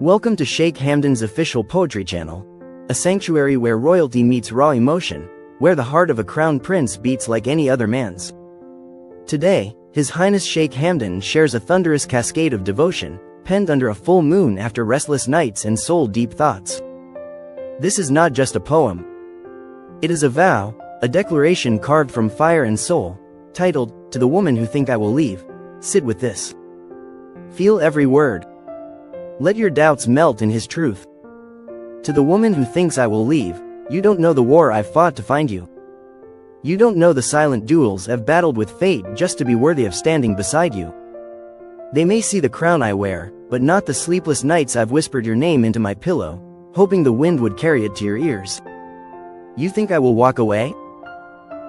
Welcome to Sheikh Hamdan's official poetry channel, a sanctuary where royalty meets raw emotion, where the heart of a crown prince beats like any other man's. Today, His Highness Sheikh Hamdan shares a thunderous cascade of devotion, penned under a full moon after restless nights and soul-deep thoughts. This is not just a poem. It is a vow, a declaration carved from fire and soul, titled, "To the woman who think I will leave, sit with this. Feel every word. Let your doubts melt in His truth. To the woman who thinks I will leave, you don't know the war I've fought to find you. You don't know the silent duels I've battled with fate just to be worthy of standing beside you. They may see the crown I wear, but not the sleepless nights I've whispered your name into my pillow, hoping the wind would carry it to your ears. You think I will walk away?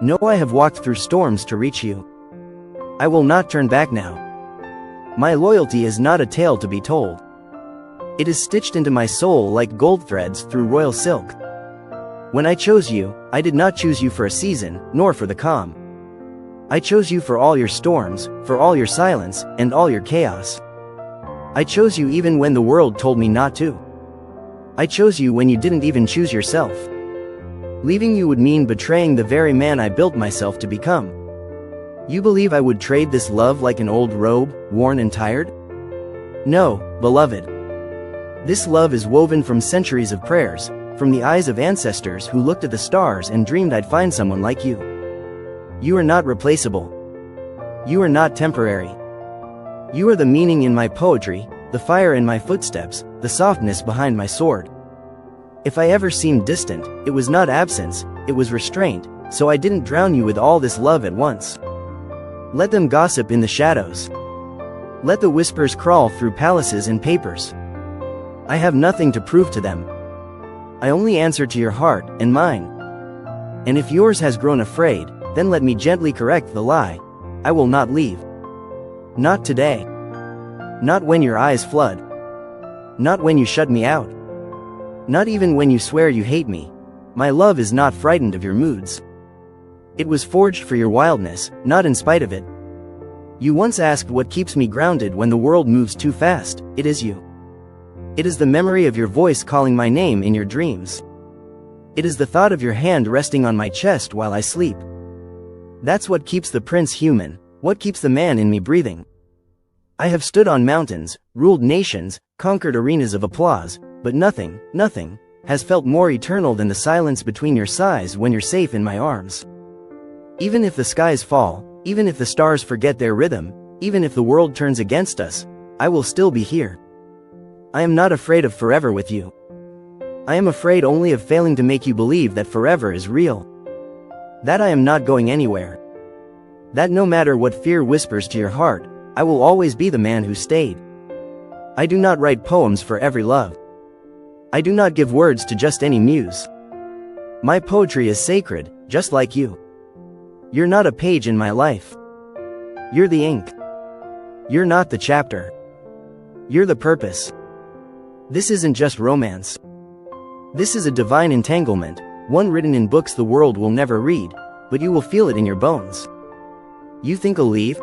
No, I have walked through storms to reach you. I will not turn back now. My loyalty is not a tale to be told. It is stitched into my soul like gold threads through royal silk. When I chose you, I did not choose you for a season, nor for the calm. I chose you for all your storms, for all your silence, and all your chaos. I chose you even when the world told me not to. I chose you when you didn't even choose yourself. Leaving you would mean betraying the very man I built myself to become. You believe I would trade this love like an old robe, worn and tired? No, beloved. This love is woven from centuries of prayers, from the eyes of ancestors who looked at the stars and dreamed I'd find someone like you. You are not replaceable. You are not temporary. You are the meaning in my poetry, the fire in my footsteps, the softness behind my sword. If I ever seemed distant, it was not absence, it was restraint, so I didn't drown you with all this love at once. Let them gossip in the shadows. Let the whispers crawl through palaces and papers. I have nothing to prove to them. I only answer to your heart and mine. And if yours has grown afraid, then let me gently correct the lie. I will not leave. Not today. Not when your eyes flood. Not when you shut me out. Not even when you swear you hate me. My love is not frightened of your moods. It was forged for your wildness, not in spite of it. You once asked what keeps me grounded when the world moves too fast. It is you. It is the memory of your voice calling my name in your dreams. It is the thought of your hand resting on my chest while I sleep. That's what keeps the prince human, what keeps the man in me breathing. I have stood on mountains, ruled nations, conquered arenas of applause, but nothing has felt more eternal than the silence between your sighs when you're safe in my arms. Even if the skies fall, even if the stars forget their rhythm, even if the world turns against us, I will still be here. I am not afraid of forever with you. I am afraid only of failing to make you believe that forever is real. That I am not going anywhere. That no matter what fear whispers to your heart, I will always be the man who stayed. I do not write poems for every love. I do not give words to just any muse. My poetry is sacred, just like you. You're not a page in my life. You're the ink. You're not the chapter. You're the purpose. This isn't just romance. This is a divine entanglement, one written in books the world will never read, but you will feel it in your bones. You think I'll leave?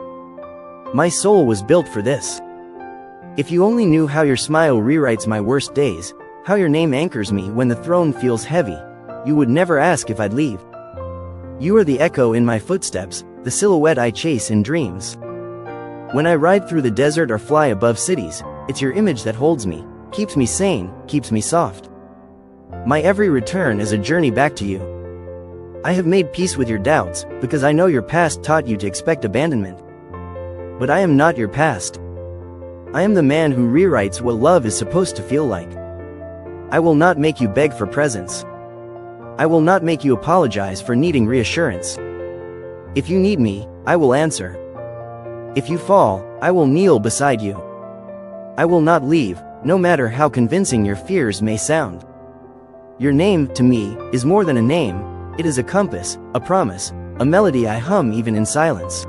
My soul was built for this. If you only knew how your smile rewrites my worst days, how your name anchors me when the throne feels heavy, you would never ask if I'd leave. You are the echo in my footsteps, the silhouette I chase in dreams. When I ride through the desert or fly above cities, it's your image that holds me, keeps me sane, keeps me soft. My every return is a journey back to you. I have made peace with your doubts, because I know your past taught you to expect abandonment. But I am not your past. I am the man who rewrites what love is supposed to feel like. I will not make you beg for presents. I will not make you apologize for needing reassurance. If you need me, I will answer. If you fall, I will kneel beside you. I will not leave, no matter how convincing your fears may sound. Your name, to me, is more than a name, it is a compass, a promise, a melody I hum even in silence.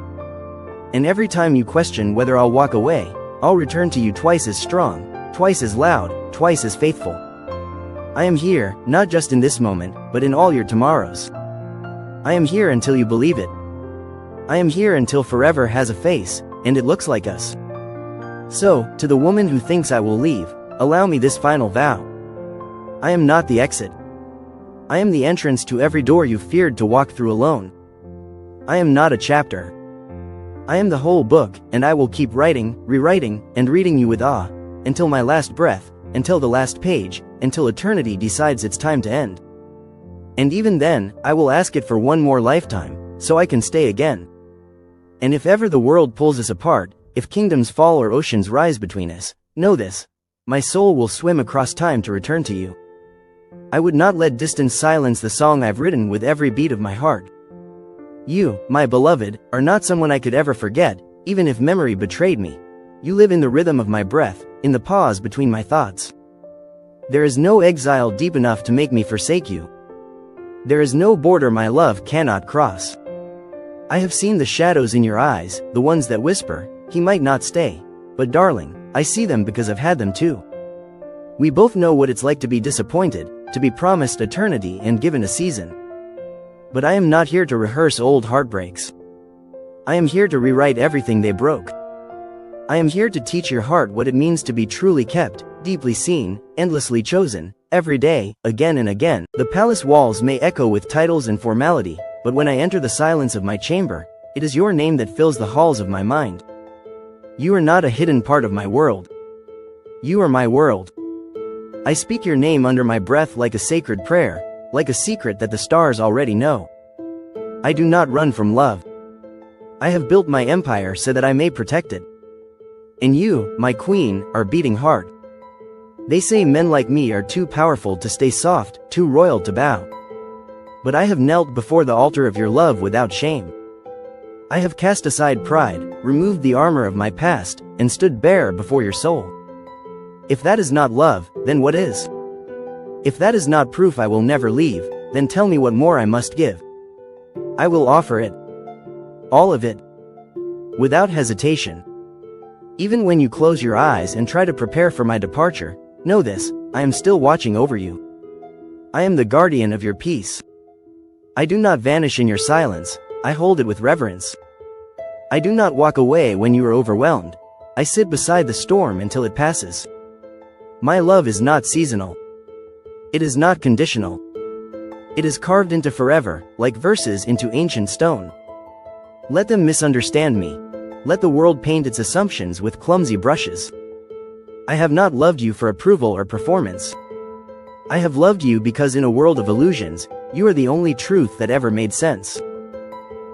And every time you question whether I'll walk away, I'll return to you twice as strong, twice as loud, twice as faithful. I am here, not just in this moment, but in all your tomorrows. I am here until you believe it. I am here until forever has a face, and it looks like us. So, to the woman who thinks I will leave, allow me this final vow. I am not the exit. I am the entrance to every door you feared to walk through alone. I am not a chapter. I am the whole book, and I will keep writing, rewriting, and reading you with awe, until my last breath, until the last page, until eternity decides it's time to end. And even then, I will ask it for one more lifetime, so I can stay again. And if ever the world pulls us apart, if kingdoms fall or oceans rise between us, know this: my soul will swim across time to return to you. I would not let distance silence the song I've written with every beat of my heart. You, my beloved, are not someone I could ever forget, even if memory betrayed me. You live in the rhythm of my breath, in the pause between my thoughts. There is no exile deep enough to make me forsake you. There is no border my love cannot cross. I have seen the shadows in your eyes, the ones that whisper, he might not stay. But darling, I see them because I've had them too. We both know what it's like to be disappointed, to be promised eternity and given a season. But I am not here to rehearse old heartbreaks. I am here to rewrite everything they broke. I am here to teach your heart what it means to be truly kept, deeply seen, endlessly chosen, every day, again and again. The palace walls may echo with titles and formality, but when I enter the silence of my chamber, it is your name that fills the halls of my mind. You are not a hidden part of my world. You are my world. I speak your name under my breath like a sacred prayer, like a secret that the stars already know. I do not run from love. I have built my empire so that I may protect it. And you, my queen, are beating hard. They say men like me are too powerful to stay soft, too royal to bow. But I have knelt before the altar of your love without shame. I have cast aside pride, removed the armor of my past, and stood bare before your soul. If that is not love, then what is? If that is not proof I will never leave, then tell me what more I must give. I will offer it. All of it. Without hesitation. Even when you close your eyes and try to prepare for my departure, know this: I am still watching over you. I am the guardian of your peace. I do not vanish in your silence, I hold it with reverence. I do not walk away when you are overwhelmed. I sit beside the storm until it passes. My love is not seasonal. It is not conditional. It is carved into forever, like verses into ancient stone. Let them misunderstand me. Let the world paint its assumptions with clumsy brushes. I have not loved you for approval or performance. I have loved you because in a world of illusions, you are the only truth that ever made sense.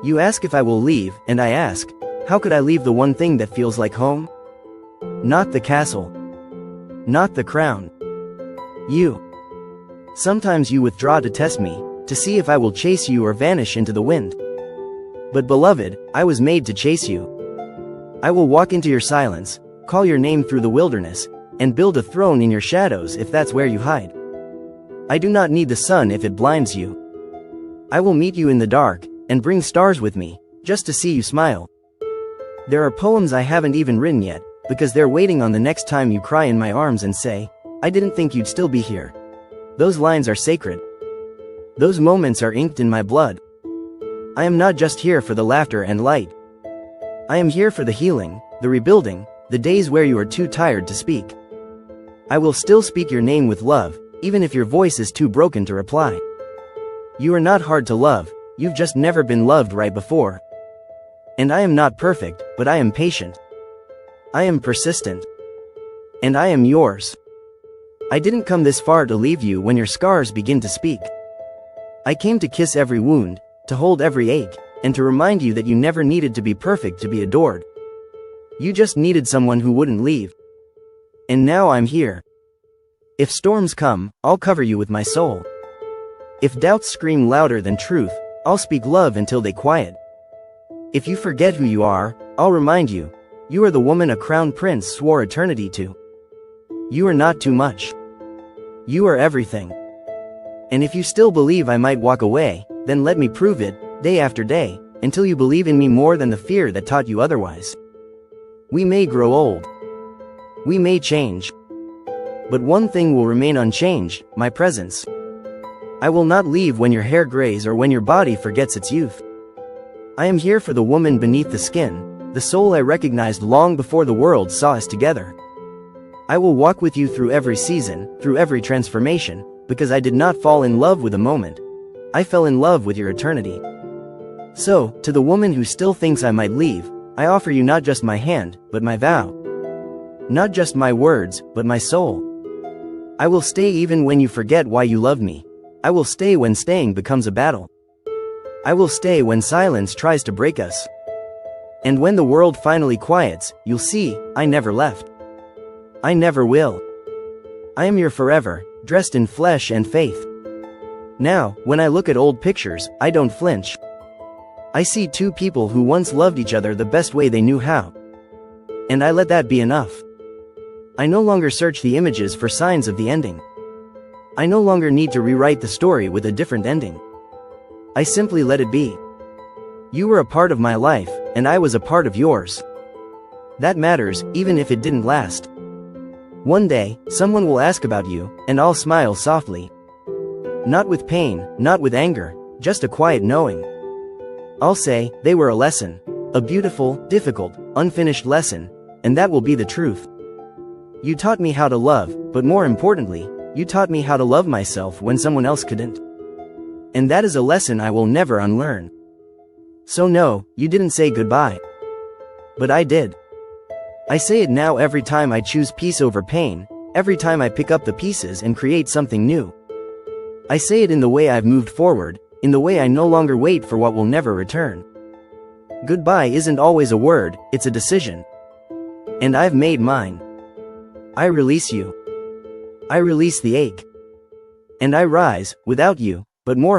You ask if I will leave, and I ask, how could I leave the one thing that feels like home? Not the castle. Not the crown. You. Sometimes you withdraw to test me, to see if I will chase you or vanish into the wind. But beloved, I was made to chase you. I will walk into your silence, call your name through the wilderness, and build a throne in your shadows if that's where you hide. I do not need the sun if it blinds you. I will meet you in the dark, and bring stars with me, just to see you smile. There are poems I haven't even written yet, because they're waiting on the next time you cry in my arms and say, I didn't think you'd still be here. Those lines are sacred. Those moments are inked in my blood. I am not just here for the laughter and light. I am here for the healing, the rebuilding, the days where you are too tired to speak. I will still speak your name with love, even if your voice is too broken to reply. You are not hard to love, you've just never been loved right before. And I am not perfect, but I am patient. I am persistent. And I am yours. I didn't come this far to leave you when your scars begin to speak. I came to kiss every wound, to hold every ache, and to remind you that you never needed to be perfect to be adored. You just needed someone who wouldn't leave. And now I'm here. If storms come, I'll cover you with my soul. If doubts scream louder than truth, I'll speak love until they quiet. If you forget who you are, I'll remind you. You are the woman a crown prince swore eternity to. You are not too much. You are everything. And if you still believe I might walk away, then let me prove it, day after day, until you believe in me more than the fear that taught you otherwise. We may grow old. We may change. But one thing will remain unchanged, my presence. I will not leave when your hair grays or when your body forgets its youth. I am here for the woman beneath the skin, the soul I recognized long before the world saw us together. I will walk with you through every season, through every transformation, because I did not fall in love with a moment. I fell in love with your eternity. So, to the woman who still thinks I might leave, I offer you not just my hand, but my vow. Not just my words, but my soul. I will stay even when you forget why you love me. I will stay when staying becomes a battle. I will stay when silence tries to break us. And when the world finally quiets, you'll see, I never left. I never will. I am your forever, dressed in flesh and faith. Now, when I look at old pictures, I don't flinch. I see two people who once loved each other the best way they knew how. And I let that be enough. I no longer search the images for signs of the ending. I no longer need to rewrite the story with a different ending. I simply let it be. You were a part of my life, and I was a part of yours. That matters, even if it didn't last. One day, someone will ask about you, and I'll smile softly. Not with pain, not with anger, just a quiet knowing. I'll say, they were a lesson. A beautiful, difficult, unfinished lesson, and that will be the truth. You taught me how to love, but more importantly, you taught me how to love myself when someone else couldn't. And that is a lesson I will never unlearn. So no, you didn't say goodbye. But I did. I say it now every time I choose peace over pain, every time I pick up the pieces and create something new. I say it in the way I've moved forward, in the way I no longer wait for what will never return. Goodbye isn't always a word, it's a decision. And I've made mine. I release you. I release the ache. And I rise, without you, but more